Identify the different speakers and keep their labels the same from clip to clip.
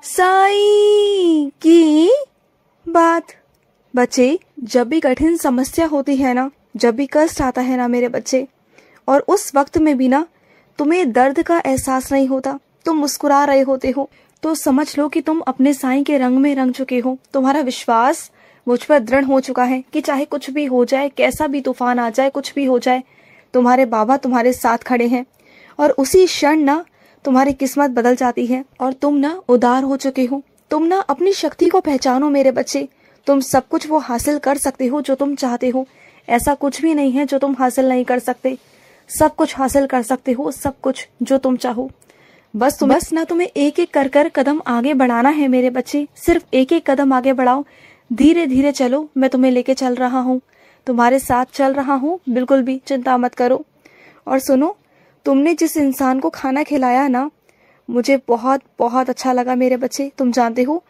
Speaker 1: साईं की बात। बच्चे, जब भी कठिन समस्या होती है ना, जब भी कष्ट आता है ना मेरे बच्चे, और उस वक्त में भी ना तुम्हें दर्द का एहसास नहीं होता, तुम मुस्कुरा रहे होते हो, तो समझ लो कि तुम अपने साईं के रंग में रंग चुके हो। तुम्हारा विश्वास मुझ पर दृढ़ हो चुका है कि चाहे कुछ भी हो जाए, कैसा भी तूफान आ जाए, कुछ भी हो जाए, तुम्हारे बाबा तुम्हारे साथ खड़े हैं। और उसी क्षण ना तुम्हारी किस्मत बदल जाती है और तुम ना उदार हो चुके हो। तुम ना अपनी शक्ति को पहचानो मेरे बच्चे। तुम सब कुछ वो हासिल कर सकते हो जो तुम चाहते हो। ऐसा कुछ भी नहीं है जो तुम हासिल नहीं कर सकते। सब कुछ हासिल कर सकते हो, सब कुछ जो तुम चाहो। बस ना तुम्हें एक एक कर कदम आगे बढ़ाना है मेरे बच्चे। सिर्फ एक एक कदम आगे बढ़ाओ, धीरे धीरे चलो। मैं तुम्हें लेके चल रहा हूँ, तुम्हारे साथ चल रहा हूँ, बिल्कुल भी चिंता मत करो। और सुनो, तुमने जिस इंसान को खाना खिलाया ना, मुझे बहुत बहुत अच्छा लगा मेरे बच्चे। तुम जानते हो,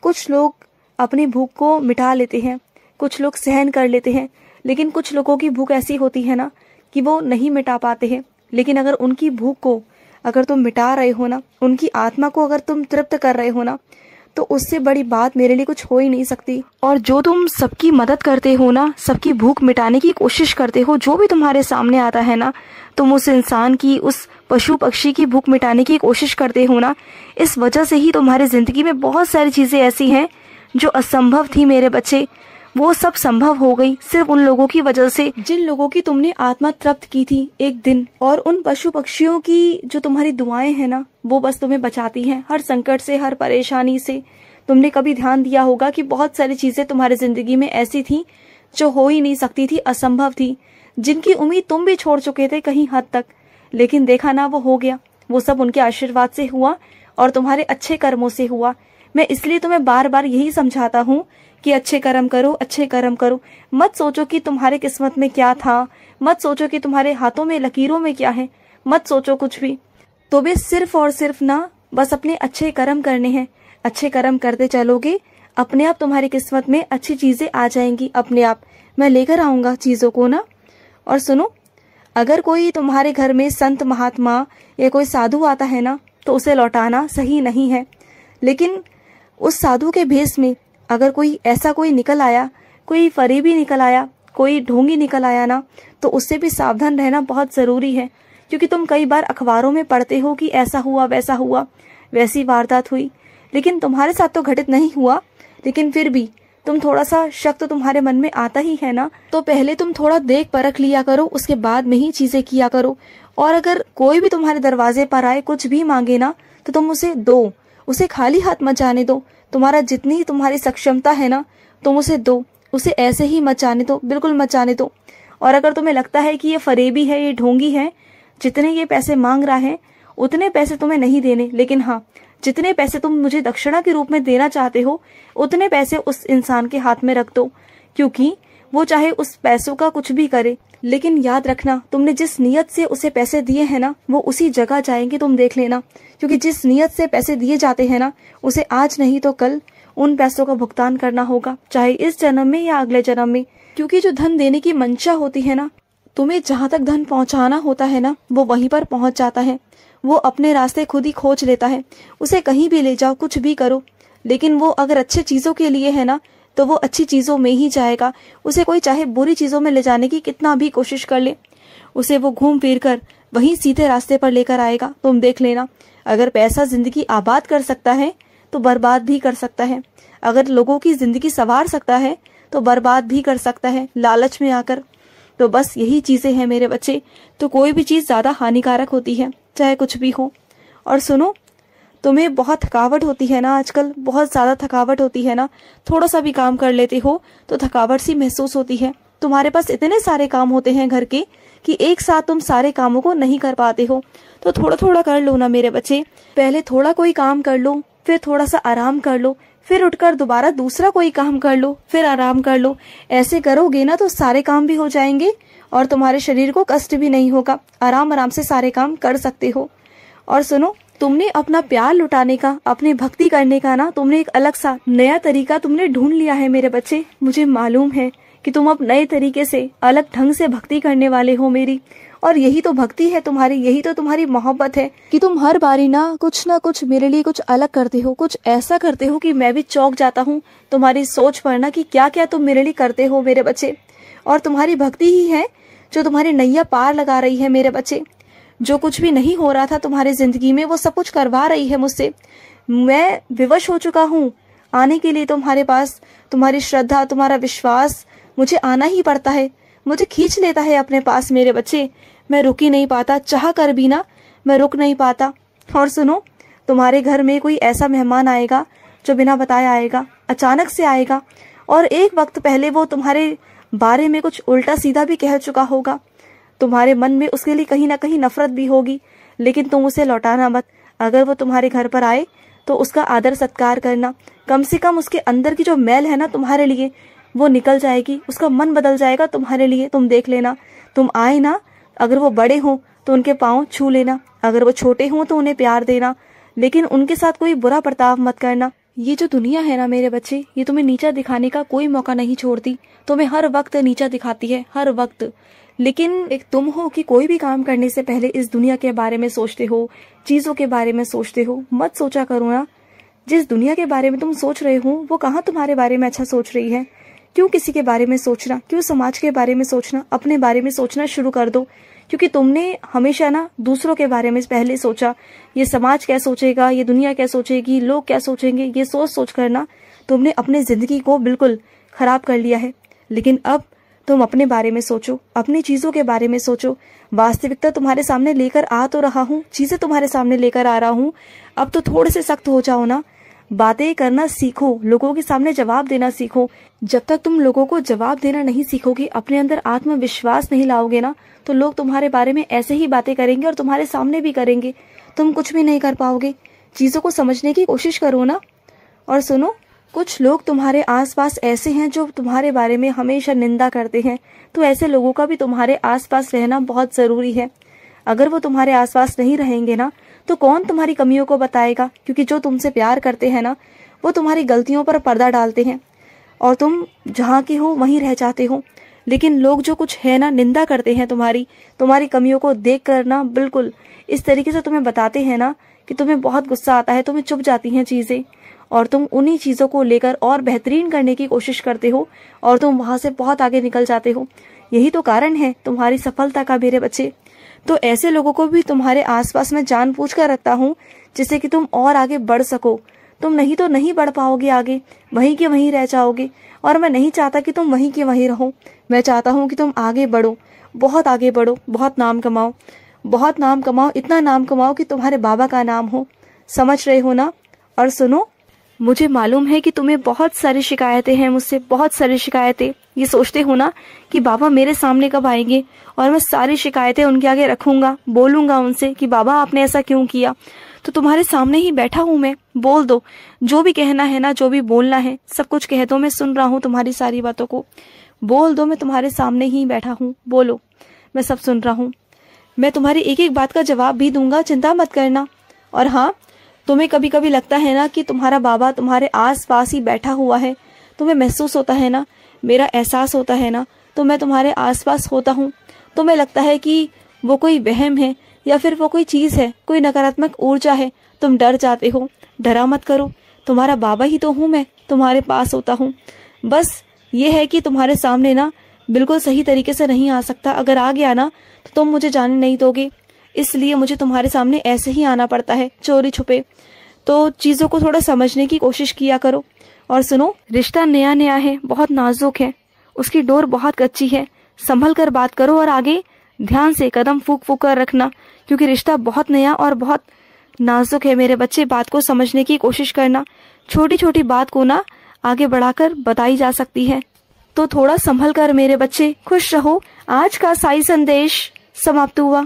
Speaker 1: कुछ लोग अपनी भूख को मिटा लेते हैं, कुछ लोग सहन कर लेते हैं, लेकिन कुछ लोगों की भूख ऐसी होती है ना कि वो नहीं मिटा पाते हैं। लेकिन अगर उनकी भूख को अगर तुम मिटा रहे हो ना, उनकी आत्मा को अगर तुम तृप्त कर रहे हो ना, तो उससे बड़ी बात मेरे लिए कुछ हो ही नहीं सकती। और जो तुम सबकी मदद करते हो ना, सबकी भूख मिटाने की कोशिश करते हो, जो भी तुम्हारे सामने आता है ना, तुम उस इंसान की, उस पशु पक्षी की भूख मिटाने की कोशिश करते हो ना, इस वजह से ही तुम्हारी जिंदगी में बहुत सारी चीजें ऐसी हैं जो असंभव थी मेरे बच्चे, वो सब संभव हो गई सिर्फ उन लोगों की वजह से जिन लोगों की तुमने आत्मा तृप्त की थी एक दिन। और उन पशु पक्षियों की जो तुम्हारी दुआएं हैं ना, वो बस तुम्हें बचाती हैं हर संकट से, हर परेशानी से। तुमने कभी ध्यान दिया होगा कि बहुत सारी चीजें तुम्हारी जिंदगी में ऐसी थी जो हो ही नहीं सकती थी, असंभव थी, जिनकी उम्मीद तुम भी छोड़ चुके थे कहीं हद तक। लेकिन देखा ना, वो हो गया। वो सब उनके आशीर्वाद से हुआ और तुम्हारे अच्छे कर्मों से हुआ। मैं इसलिए तुम्हें बार बार यही समझाता हूँ कि अच्छे कर्म करो, अच्छे कर्म करो। मत सोचो कि तुम्हारे किस्मत में क्या था, मत सोचो कि तुम्हारे हाथों में लकीरों में क्या है, मत सोचो कुछ भी। तो भी सिर्फ और सिर्फ ना बस अपने अच्छे कर्म करने हैं। अच्छे कर्म करते चलोगे, अपने आप तुम्हारी किस्मत में अच्छी चीजें आ जाएंगी, अपने आप। मैं लेकर आऊंगा चीजों को ना। और सुनो, अगर कोई तुम्हारे घर में संत महात्मा या कोई साधु आता है ना, तो उसे लौटाना सही नहीं है। लेकिन उस साधु के भेष में अगर कोई ऐसा कोई निकल आया, कोई फरेबी निकल आया, कोई ढोंगी निकल आया ना, तो उससे भी सावधान रहना बहुत जरूरी है। क्योंकि तुम कई बार अखबारों में पढ़ते हो कि ऐसा हुआ, वैसा हुआ, वैसी वारदात हुई, लेकिन तुम्हारे साथ तो घटित नहीं हुआ। लेकिन फिर भी तुम थोड़ा सा शक तो तुम्हारे मन में आता ही है ना। तो पहले तुम थोड़ा देख परख लिया करो, उसके बाद में ही चीजें किया करो। और अगर कोई भी तुम्हारे दरवाजे पर आए, कुछ भी मांगे ना, तो तुम उसे दो, उसे खाली हाथ मत जाने दो। तुम्हारा जितनी तुम्हारी सक्षमता है ना, तुम उसे दो, उसे ऐसे ही मत जाने दो, बिल्कुल मत जाने दो। और अगर तुम्हें लगता है कि ये फरेबी है, ये ढोंगी है, जितने ये पैसे मांग रहा है उतने पैसे तुम्हें नहीं देने, लेकिन हाँ, जितने पैसे तुम मुझे दक्षिणा के रूप में देना चाहते हो, उतने पैसे उस इंसान के हाथ में रख दो। क्योंकि वो चाहे उस पैसों का कुछ भी करे, लेकिन याद रखना, तुमने जिस नियत से उसे पैसे दिए हैं ना, वो उसी जगह जाएंगे, तुम देख लेना। क्योंकि जिस नियत से पैसे दिए जाते हैं ना, उसे आज नहीं तो कल उन पैसों का भुगतान करना होगा, चाहे इस जन्म में या अगले जन्म में। क्योंकि जो धन देने की मंशा होती है ना, तुम्हें जहाँ तक धन पहुँचाना होता है ना, वो वहीं पर पहुँच जाता है। वो अपने रास्ते खुद ही खोज लेता है। उसे कहीं भी ले जाओ, कुछ भी करो, लेकिन वो अगर अच्छे चीजों के लिए है ना, तो वो अच्छी चीजों में ही जाएगा। उसे कोई चाहे बुरी चीजों में ले जाने की कितना भी कोशिश कर ले, उसे वो घूम फिर कर वही सीधे रास्ते पर लेकर आएगा। तुम देख लेना, अगर पैसा जिंदगी आबाद कर सकता है तो बर्बाद भी कर सकता है। अगर लोगों की जिंदगी संवार सकता है तो बर्बाद भी कर सकता है, लालच में आकर। तो बस यही चीजें हैं मेरे बच्चे। तो कोई भी चीज ज्यादा हानिकारक होती है, चाहे कुछ भी हो। और सुनो, तुम्हें बहुत थकावट होती है ना आजकल, बहुत ज्यादा थकावट होती है ना। थोड़ा सा भी काम कर लेते हो तो थकावट सी महसूस होती है। तुम्हारे पास इतने सारे काम होते हैं घर के कि एक साथ तुम सारे कामों को नहीं कर पाते हो। तो थोड़ा थोड़ा कर लो ना मेरे बच्चे। पहले थोड़ा कोई काम कर लो, फिर थोड़ा सा आराम कर लो, फिर उठकर दोबारा दूसरा कोई काम कर लो, फिर आराम कर लो। ऐसे करोगे ना तो सारे काम भी हो जाएंगे और तुम्हारे शरीर को कष्ट भी नहीं होगा। आराम आराम से सारे काम कर सकते हो। और सुनो, तुमने अपना प्यार लुटाने का, अपनी भक्ति करने का ना, तुमने एक अलग सा नया तरीका तुमने ढूंढ लिया है मेरे बच्चे। मुझे मालूम है कि तुम अब नए तरीके से अलग ढंग से भक्ति करने वाले हो मेरी। और यही तो भक्ति है तुम्हारी, यही तो तुम्हारी मोहब्बत है कि तुम हर बारी ना कुछ मेरे लिए कुछ अलग करते हो, कुछ ऐसा करते हो कि मैं भी चौंक जाता हूँ तुम्हारी सोच पर ना कि क्या क्या तुम मेरे लिए करते हो मेरे बच्चे। और तुम्हारी भक्ति ही है जो तुम्हारी नैया पार लगा रही है मेरे बच्चे। जो कुछ भी नहीं हो रहा था तुम्हारी जिंदगी में वो सब कुछ करवा रही है मुझसे। मैं विवश हो चुका हूँ आने के लिए तुम्हारे पास। तुम्हारी श्रद्धा, तुम्हारा विश्वास, मुझे आना ही पड़ता है, मुझे खींच लेता है अपने पास मेरे बच्चे। मैं रुक ही नहीं पाता, चाह कर भी ना मैं रुक नहीं पाता। और सुनो, तुम्हारे घर में कोई ऐसा मेहमान आएगा जो बिना बताए आएगा, अचानक से आएगा, और एक वक्त पहले वो तुम्हारे बारे में कुछ उल्टा सीधा भी कह चुका होगा। तुम्हारे मन में उसके लिए कहीं ना कहीं नफरत भी होगी, लेकिन तुम उसे लौटाना मत। अगर वो तुम्हारे घर पर आए तो उसका आदर सत्कार करना। कम से कम उसके अंदर की जो मैल है ना तुम्हारे लिए वो निकल जाएगी, उसका मन बदल जाएगा तुम्हारे लिए। तुम देख लेना, तुम आए ना, अगर वो बड़े हों तो उनके पाँव छू लेना, अगर वो छोटे हों तो उन्हें प्यार देना, लेकिन उनके साथ कोई बुरा बर्ताव मत करना। ये जो दुनिया है ना मेरे बच्चे, ये तुम्हें नीचा दिखाने का कोई मौका नहीं छोड़ती, तुम्हें हर वक्त नीचा दिखाती है, हर वक्त। लेकिन एक तुम हो कि कोई भी काम करने से पहले इस दुनिया के बारे में सोचते हो, चीजों के बारे में सोचते हो। मत सोचा करो ना, जिस दुनिया के बारे में तुम सोच रहे हो वो कहाँ तुम्हारे बारे में अच्छा सोच रही है। क्यों किसी के बारे में सोचना, क्यों समाज के बारे में सोचना, अपने बारे में सोचना शुरू कर दो। क्योंकि तुमने हमेशा ना दूसरों के बारे में पहले सोचा, ये समाज क्या सोचेगा, ये दुनिया क्या सोचेगी, लोग क्या सोचेंगे, ये सोच कर ना तुमने अपनी जिंदगी को बिल्कुल खराब कर लिया है। लेकिन अब तुम अपने बारे में सोचो, अपनी चीजों के बारे में सोचो। वास्तविकता तुम्हारे सामने लेकर आ तो रहा हूँ, चीजें तुम्हारे सामने लेकर आ रहा हूँ, अब तो थोड़े से सख्त हो जाओ ना। बातें करना सीखो, लोगों के सामने जवाब देना सीखो। जब तक तुम लोगों को जवाब देना नहीं सीखोगे, अपने अंदर आत्मविश्वास नहीं लाओगे ना, तो लोग तुम्हारे बारे में ऐसे ही बातें करेंगे और तुम्हारे सामने भी करेंगे। तुम कुछ भी नहीं कर पाओगे। चीजों को समझने की कोशिश करो ना। और सुनो, कुछ लोग तुम्हारे आसपास ऐसे हैं जो तुम्हारे बारे में हमेशा निंदा करते हैं, तो ऐसे लोगों का भी तुम्हारे आसपास रहना बहुत जरूरी है। अगर वो तुम्हारे आसपास नहीं रहेंगे ना, तो कौन तुम्हारी कमियों को बताएगा। क्योंकि जो तुमसे प्यार करते हैं ना, वो तुम्हारी गलतियों पर पर्दा डालते हैं और तुम जहाँ के हो वहीं रह जाते हो। लेकिन लोग जो कुछ है ना निंदा करते हैं तुम्हारी कमियों को देख कर ना, बिल्कुल इस तरीके से तुम्हें बताते हैं ना कि तुम्हें बहुत गुस्सा आता है, तुम्हें चुभ जाती हैं चीजें, और तुम उन्हीं चीजों को लेकर और बेहतरीन करने की कोशिश करते हो और तुम वहां से बहुत आगे निकल जाते हो। यही तो कारण है तुम्हारी सफलता का मेरे बच्चे। तो ऐसे लोगों को भी तुम्हारे आसपास में जानबूझ कर रखता हूँ, जिससे कि तुम और आगे बढ़ सको। तुम नहीं तो नहीं बढ़ पाओगे आगे, वहीं के वहीं रह जाओगे। और मैं नहीं चाहता कि तुम वहीं के वहीं रहो, मैं चाहता हूँ कि तुम आगे बढ़ो, बहुत आगे बढ़ो, बहुत नाम कमाओ, बहुत नाम कमाओ, इतना नाम कमाओ कि तुम्हारे बाबा का नाम हो। समझ रहे हो ना। और सुनो, मुझे मालूम है कि तुम्हें बहुत सारी शिकायतें हैं मुझसे, बहुत सारी शिकायतें। ये सोचते हो ना कि बाबा मेरे सामने कब आएंगे और मैं सारी शिकायतें उनके आगे रखूंगा, बोलूंगा उनसे कि बाबा आपने ऐसा क्यों किया। तो तुम्हारे सामने ही बैठा हूँ मैं, बोल दो जो भी कहना है ना, जो भी बोलना है सब कुछ कह दो। मैं सुन रहा हूँ तुम्हारी सारी बातों को, बोल दो। मैं तुम्हारे सामने ही बैठा हूँ, बोलो, मैं सब सुन रहा हूँ। मैं तुम्हारी एक एक बात का जवाब भी दूंगा, चिंता मत करना। और हाँ, तुम्हें कभी कभी लगता है ना कि तुम्हारा बाबा तुम्हारे आस पास ही बैठा हुआ है, तुम्हें महसूस होता है ना, मेरा एहसास होता है ना, तो मैं तुम्हारे आस पास होता हूँ। तुम्हें लगता है कि वो कोई वहम है या फिर वो कोई चीज़ है, कोई नकारात्मक ऊर्जा है, तुम डर जाते हो। डरा मत करो, तुम्हारा बाबा ही तो हूँ मैं, तुम्हारे पास होता हूँ। बस ये है कि तुम्हारे सामने ना बिल्कुल सही तरीके से नहीं आ सकता। अगर आ गया ना तो तुम मुझे जाने नहीं दोगे, इसलिए मुझे तुम्हारे सामने ऐसे ही आना पड़ता है, चोरी छुपे। तो चीज़ों को थोड़ा समझने की कोशिश किया करो। और सुनो, रिश्ता नया नया है, बहुत नाजुक है, उसकी डोर बहुत कच्ची है, संभल कर बात करो और आगे ध्यान से कदम फूक फूक कर रखना, क्योंकि रिश्ता बहुत नया और बहुत नाजुक है मेरे बच्चे। बात को समझने की कोशिश करना, छोटी छोटी बात को ना आगे बढ़ाकर बताई जा सकती है, तो थोड़ा संभल कर मेरे बच्चे। खुश रहो। आज का साई संदेश समाप्त हुआ।